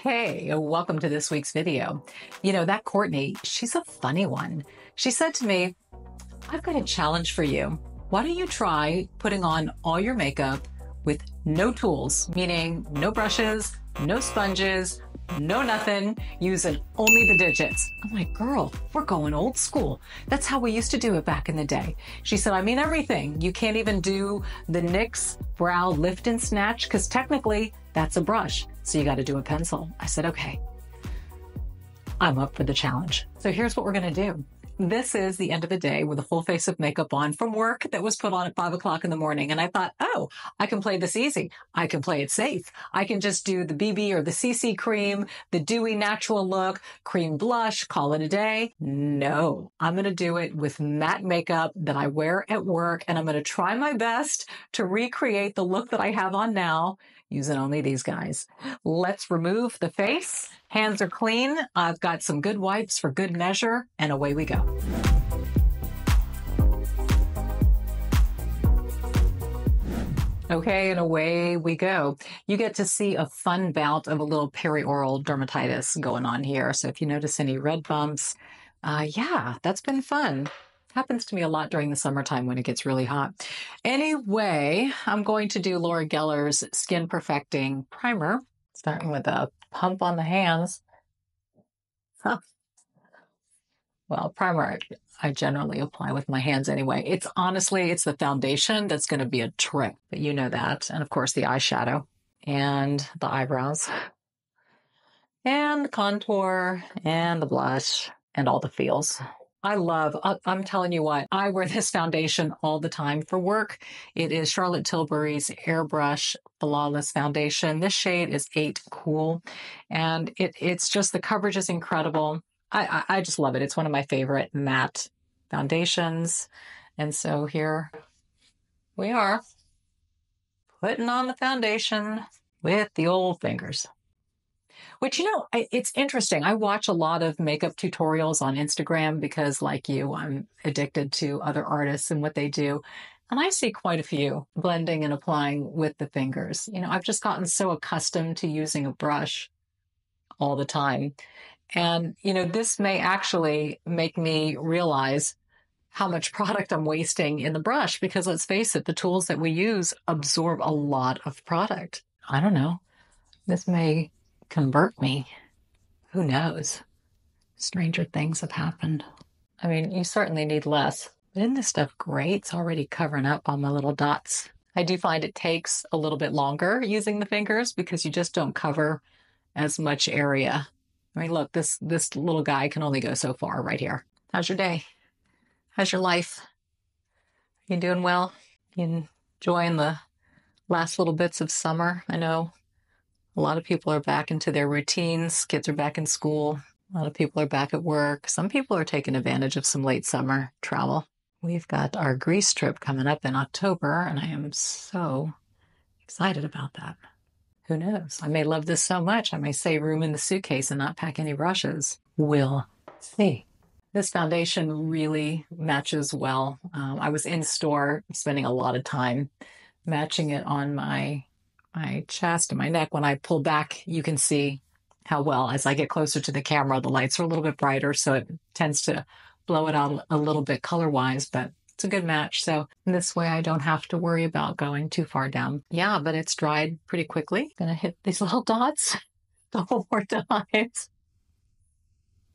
Hey, welcome to this week's video. You know, that Courtney, she's a funny one. She said to me, I've got a challenge for you. Why don't you try putting on all your makeup with no tools, meaning no brushes, no sponges, no nothing, using only the digits. I'm like, girl, we're going old school. That's how we used to do it back in the day. She said, I mean everything. You can't even do the NYX brow lift and snatch because technically that's a brush. So you got to do a pencil. I said, okay, I'm up for the challenge. So here's what we're going to do. This is the end of the day with a full face of makeup on from work that was put on at 5 o'clock in the morning. And I thought, oh, I can play this easy. I can play it safe. I can just do the BB or the CC cream, the dewy natural look, cream blush, call it a day. No, I'm going to do it with matte makeup that I wear at work. And I'm going to try my best to recreate the look that I have on now using only these guys. Let's remove the face. Hands are clean. I've got some good wipes for good measure, and away we go. Okay, and away we go. You get to see a fun bout of a little perioral dermatitis going on here. So if you notice any red bumps, yeah, that's been fun. Happens to me a lot during the summertime when it gets really hot. Anyway, I'm going to do Laura Geller's Skin Perfecting Primer, starting with a pump on the hands. Huh. Well, primer I generally apply with my hands anyway. It's the foundation that's going to be a trick, but you know that. And of course the eyeshadow and the eyebrows and the contour and the blush and all the feels. I'm telling you what, I wear this foundation all the time for work. It is Charlotte Tilbury's Airbrush Flawless Foundation. This shade is 8 Cool, and it's just, the coverage is incredible. I just love it. It's one of my favorite matte foundations. And so here we are, putting on the foundation with the old fingers. Which, you know, it's interesting. I watch a lot of makeup tutorials on Instagram because, like you, I'm addicted to other artists and what they do. And I see quite a few blending and applying with the fingers. You know, I've just gotten so accustomed to using a brush all the time. And, you know, this may actually make me realize how much product I'm wasting in the brush because, let's face it, the tools that we use absorb a lot of product. I don't know. This may convert me. Who knows? Stranger things have happened. I mean, you certainly need less. But isn't this stuff great? It's already covering up all my little dots. I do find it takes a little bit longer using the fingers because you just don't cover as much area. I mean, look, this little guy can only go so far right here. How's your day? How's your life? You doing well? You enjoying the last little bits of summer? I know a lot of people are back into their routines. Kids are back in school. A lot of people are back at work. Some people are taking advantage of some late summer travel. We've got our Greece trip coming up in October, and I am so excited about that. Who knows? I may love this so much, I may save room in the suitcase and not pack any brushes. We'll see. This foundation really matches well. I was in store spending a lot of time matching it on my chest and my neck. When I pull back, you can see how well, as I get closer to the camera, the lights are a little bit brighter, so it tends to blow it out a little bit color-wise, but it's a good match. So this way I don't have to worry about going too far down. Yeah, but it's dried pretty quickly. Gonna hit these little dots a couple more times.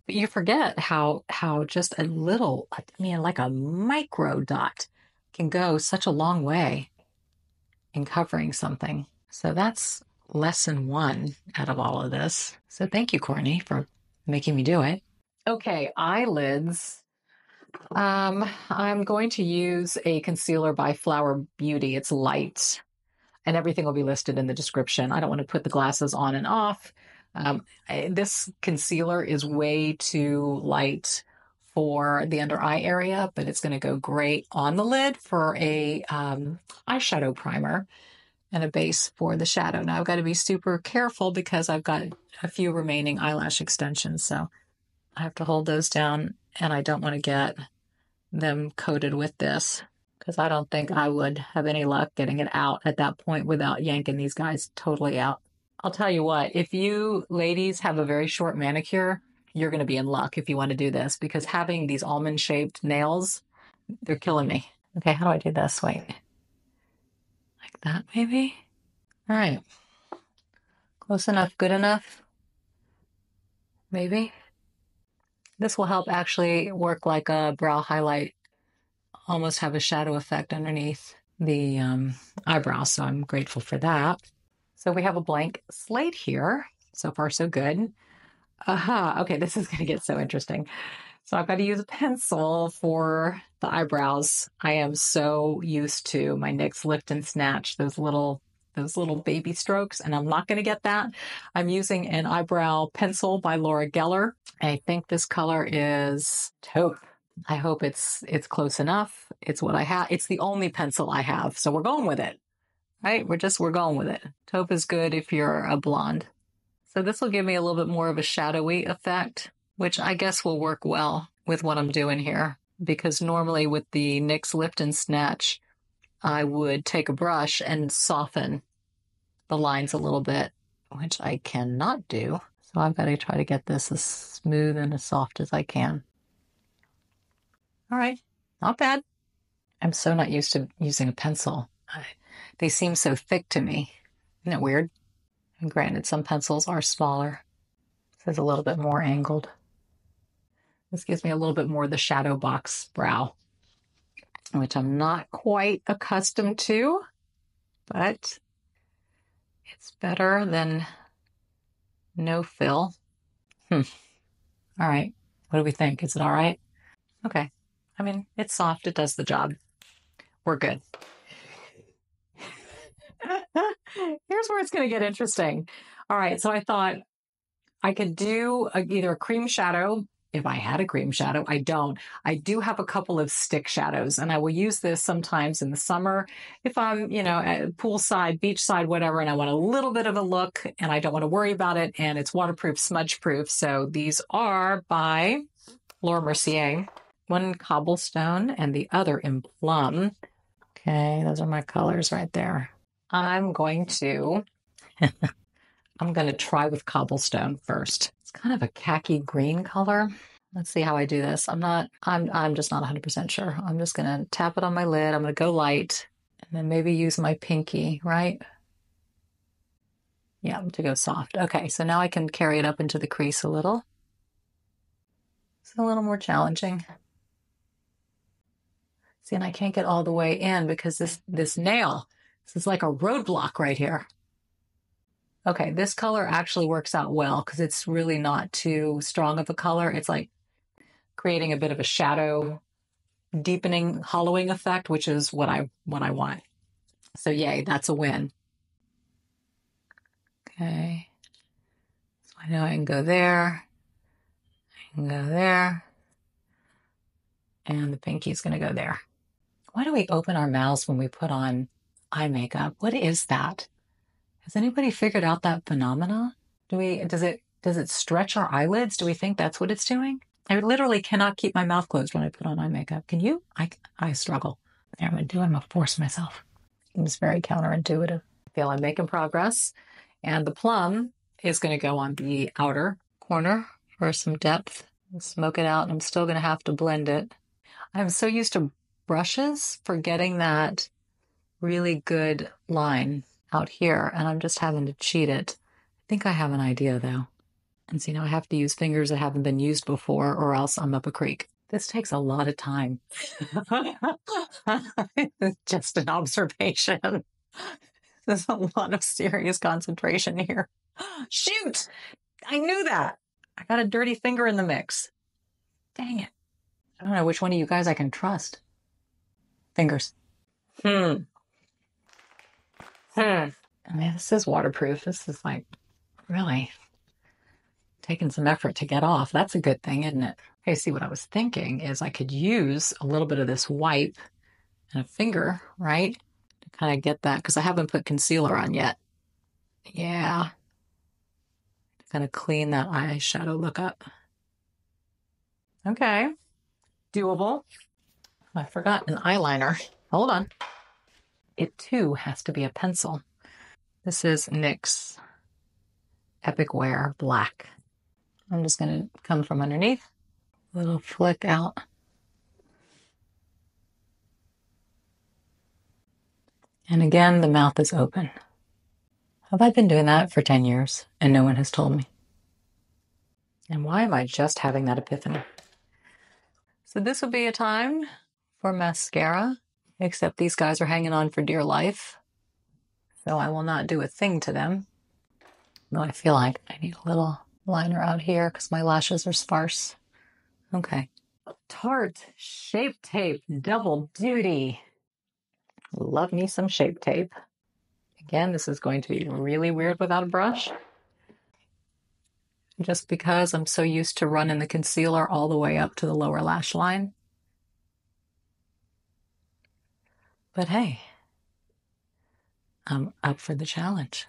But you forget how just a little, I mean, like a micro dot can go such a long way in covering something. So that's lesson 1 out of all of this. So thank you, Courtney, for making me do it. Okay, eyelids. I'm going to use a concealer by Flower Beauty. It's light, and everything will be listed in the description. I don't want to put the glasses on and off. This concealer is way too light for the under eye area, but it's going to go great on the lid for a eyeshadow primer and a base for the shadow. Now I've got to be super careful because I've got a few remaining eyelash extensions, so I have to hold those down, and I don't want to get them coated with this because I don't think I would have any luck getting it out at that point without yanking these guys totally out. I'll tell you what, if you ladies have a very short manicure, you're going to be in luck if you want to do this because having these almond shaped nails, they're killing me. Okay, how do I do this? Wait, like that maybe? All right, close enough, good enough, maybe. This will help actually work like a brow highlight, almost have a shadow effect underneath the eyebrows. So I'm grateful for that. So we have a blank slate here. So far, so good. Aha. Okay, this is going to get so interesting. So I've got to use a pencil for the eyebrows. I am so used to my NYX Lift and Snatch, those little baby strokes, and I'm not going to get that. I'm using an eyebrow pencil by Laura Geller. I think this color is taupe. I hope it's close enough. It's what I have. It's the only pencil I have, so we're going with it. Right? We're going with it. Taupe is good if you're a blonde. So this will give me a little bit more of a shadowy effect, which I guess will work well with what I'm doing here. Because normally with the NYX Lift and Snatch, I would take a brush and soften the lines a little bit, which I cannot do. So I've got to try to get this as smooth and as soft as I can. All right, not bad. I'm so not used to using a pencil. They seem so thick to me. Isn't it weird? And granted, some pencils are smaller. This is a little bit more angled. This gives me a little bit more of the shadow box brow, which I'm not quite accustomed to, but it's better than no fill. All right. What do we think? Is it all right? Okay. I mean, it's soft. It does the job. We're good. Here's where it's going to get interesting. All right. So I thought I could do either a cream shadow. If I had a cream shadow, I don't. I do have a couple of stick shadows, and I will use this sometimes in the summer if I'm, at poolside, beachside, whatever, and I want a little bit of a look and I don't want to worry about it, and it's waterproof, smudge proof. So these are by Laura Mercier, one in cobblestone and the other in plum. Okay, those are my colors right there. I'm going to try with cobblestone first. It's kind of a khaki green color. Let's see how I do this. I'm just not 100% sure. I'm just going to tap it on my lid. I'm going to go light and then maybe use my pinky, right? Yeah, to go soft. Okay, so now I can carry it up into the crease a little. It's a little more challenging. See, and I can't get all the way in because this nail, this is like a roadblock right here. Okay, this color actually works out well because it's really not too strong of a color. It's like creating a bit of a shadow, deepening, hollowing effect, which is what I want. So yay, that's a win. Okay. So I know I can go there. I can go there. And the pinky's going to go there. Why do we open our mouths when we put on eye makeup? What is that? Has anybody figured out that phenomena? Does it stretch our eyelids? Do we think that's what it's doing? I literally cannot keep my mouth closed when I put on eye makeup. Can you? I struggle. There, I'm gonna force myself. It's very counterintuitive. I feel I'm making progress. And the plum is gonna go on the outer corner for some depth. Smoke it out. I'm still gonna have to blend it. I'm so used to brushes for getting that really good line out here, and I'm just having to cheat it. I think I have an idea though. And see, now I have to use fingers that haven't been used before or else I'm up a creek. This takes a lot of time. Just an observation. There's a lot of serious concentration here. Shoot! I knew that. I got a dirty finger in the mix. Dang it. I don't know which one of you guys I can trust. Fingers. I mean, this is waterproof. This is like really taking some effort to get off. That's a good thing, isn't it? Okay, see, what I was thinking is I could use a little bit of this wipe and a finger, right? To kind of get that, because I haven't put concealer on yet. Yeah. To kind of clean that eyeshadow look up. Okay. Doable. I forgot an eyeliner. Hold on. It too has to be a pencil. This is NYX Epic Wear Black. I'm just going to come from underneath, little flick out. And again, the mouth is open. Have I been doing that for 10 years and no one has told me? And why am I just having that epiphany? So this would be a time for mascara, except these guys are hanging on for dear life. So I will not do a thing to them. Though I feel like I need a little liner out here because my lashes are sparse. Okay. Tarte Shape Tape Double Duty. Love me some Shape Tape. Again, this is going to be really weird without a brush. Just because I'm so used to running the concealer all the way up to the lower lash line. But hey, I'm up for the challenge.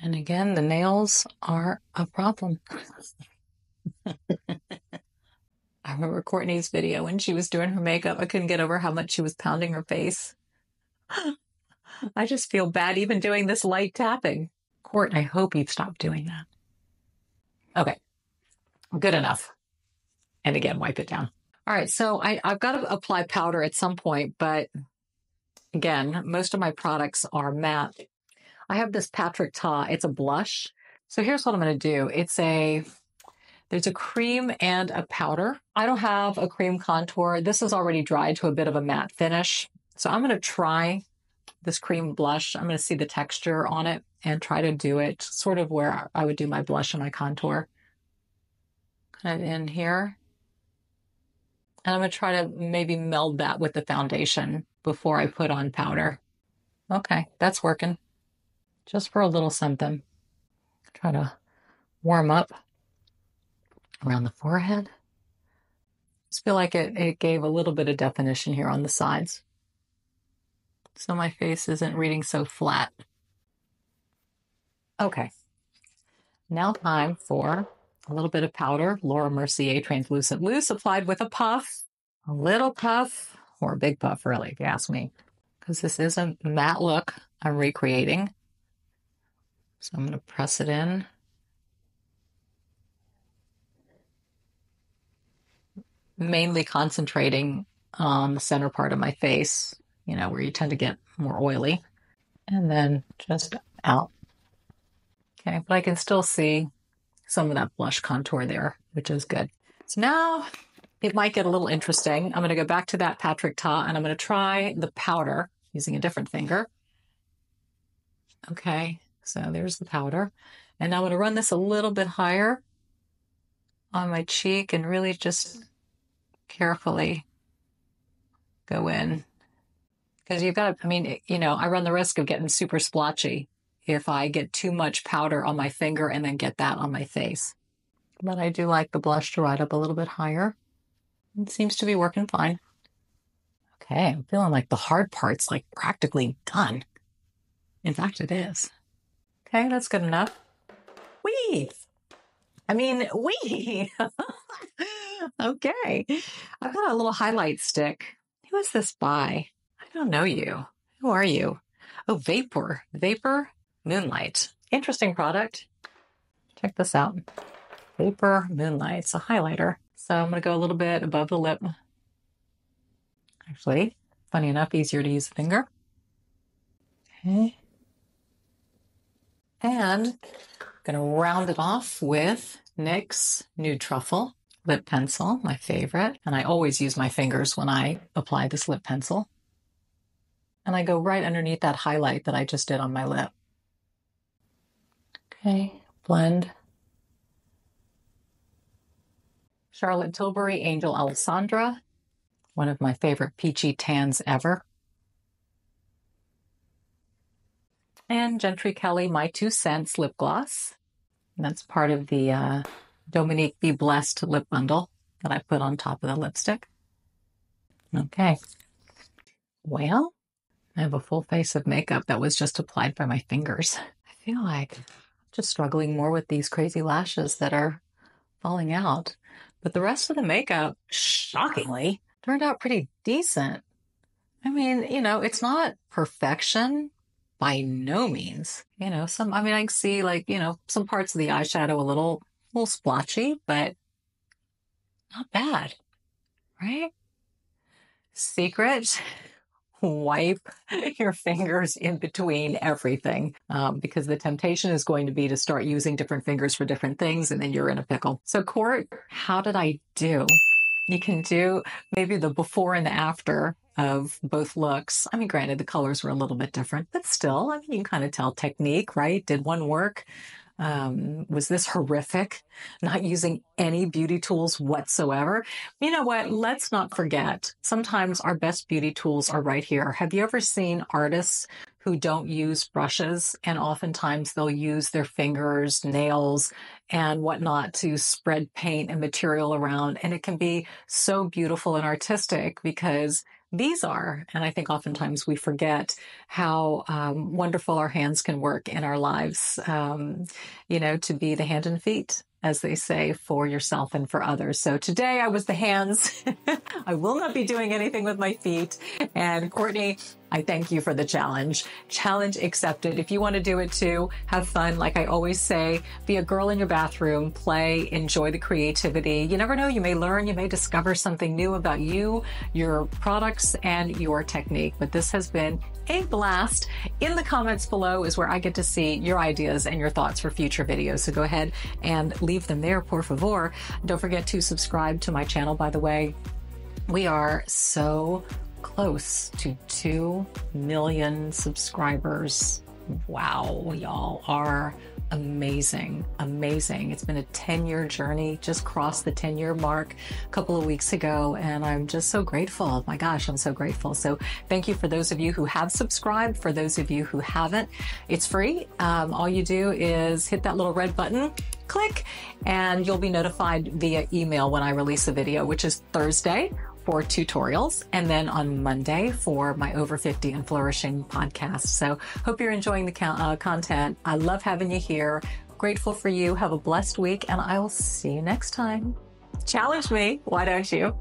And again, the nails are a problem. I remember Courtney's video when she was doing her makeup. I couldn't get over how much she was pounding her face. I just feel bad even doing this light tapping. Court, I hope you've stopped doing that. Okay, good enough. And again, wipe it down. All right, so I've got to apply powder at some point, but again, most of my products are matte. I have this Patrick Ta. It's a blush. So here's what I'm going to do. There's a cream and a powder. I don't have a cream contour. This is already dried to a bit of a matte finish. So I'm going to try this cream blush. I'm going to see the texture on it and try to do it sort of where I would do my blush and my contour. Kind of in here. And I'm going to try to maybe meld that with the foundation before I put on powder. Okay, that's working. Just for a little something. Try to warm up around the forehead. Just feel like it gave a little bit of definition here on the sides. So my face isn't reading so flat. Okay. Now time for a little bit of powder. Laura Mercier Translucent Loose applied with a puff. A little puff, or a big puff really, if you ask me. Because this is a matte look I'm recreating. So I'm going to press it in. Mainly concentrating on the center part of my face, you know, where you tend to get more oily. And then just out. Okay, but I can still see some of that blush contour there, which is good. So now it might get a little interesting. I'm going to go back to that Patrick Ta and I'm going to try the powder using a different finger. Okay, so there's the powder. And now I'm going to run this a little bit higher on my cheek and really just carefully go in. Because you've got to, I mean, you know, I run the risk of getting super splotchy if I get too much powder on my finger and then get that on my face. But I do like the blush to ride up a little bit higher. It seems to be working fine. Okay, I'm feeling like the hard part's like practically done. In fact, it is. Okay, that's good enough. Wee! Okay. I've got a little highlight stick. Who is this by? I don't know you. Who are you? Oh, Vapor Moonlight. Interesting product. Check this out. Vapor Moonlight. It's a highlighter. So I'm going to go a little bit above the lip. Actually, funny enough, easier to use the finger. Okay. And I'm going to round it off with NYX Nude Truffle lip pencil, my favorite. And I always use my fingers when I apply this lip pencil. And I go right underneath that highlight that I just did on my lip. Okay, blend. Charlotte Tilbury Angel Alessandra, one of my favorite peachy tans ever. And Gentry Kelly My Two Cents lip gloss. And that's part of the Dominique Be Blessed lip bundle that I put on top of the lipstick. Okay. Well, I have a full face of makeup that was just applied by my fingers. I feel like I'm just struggling more with these crazy lashes that are falling out. But the rest of the makeup, shockingly, turned out pretty decent. I mean, you know, it's not perfection, by no means. You know, I mean, I can see like, you know, some parts of the eyeshadow a little splotchy, but not bad, right? Secret, wipe your fingers in between everything, because the temptation is going to be to start using different fingers for different things, and then you're in a pickle. So, Court, how did I do? You can do maybe the before and the after of both looks. I mean, granted, the colors were a little bit different, but still, I mean, you can kind of tell technique, right? Did one work? Was this horrific? Not using any beauty tools whatsoever. You know what? Let's not forget. Sometimes our best beauty tools are right here. Have you ever seen artists who don't use brushes, and oftentimes they'll use their fingers, nails, and whatnot to spread paint and material around. And it can be so beautiful and artistic because these are, and I think oftentimes we forget how wonderful our hands can work in our lives, you know, to be the hand and feet, as they say, for yourself and for others. So today I was the hands. I will not be doing anything with my feet. And Courtney, I thank you for the challenge. Challenge accepted. If you want to do it too, have fun. Like I always say, be a girl in your bathroom, play, enjoy the creativity. You never know, you may learn, you may discover something new about you, your products, and your technique. But this has been a blast. In the comments below is where I get to see your ideas and your thoughts for future videos. So go ahead and leave them there, por favor. Don't forget to subscribe to my channel, by the way. We are so close to 2 million subscribers. Wow, y'all are amazing, amazing. It's been a 10-year journey, just crossed the 10-year mark a couple of weeks ago, and I'm just so grateful. My gosh, I'm so grateful. So thank you for those of you who have subscribed. For those of you who haven't, it's free. All you do is hit that little red button, click, and you'll be notified via email when I release a video, which is Thursday for tutorials, and then on Monday for my Over 50 and Flourishing podcast. So hope you're enjoying the content. I love having you here. Grateful for you. Have a blessed week, and I will see you next time. Challenge me, why don't you?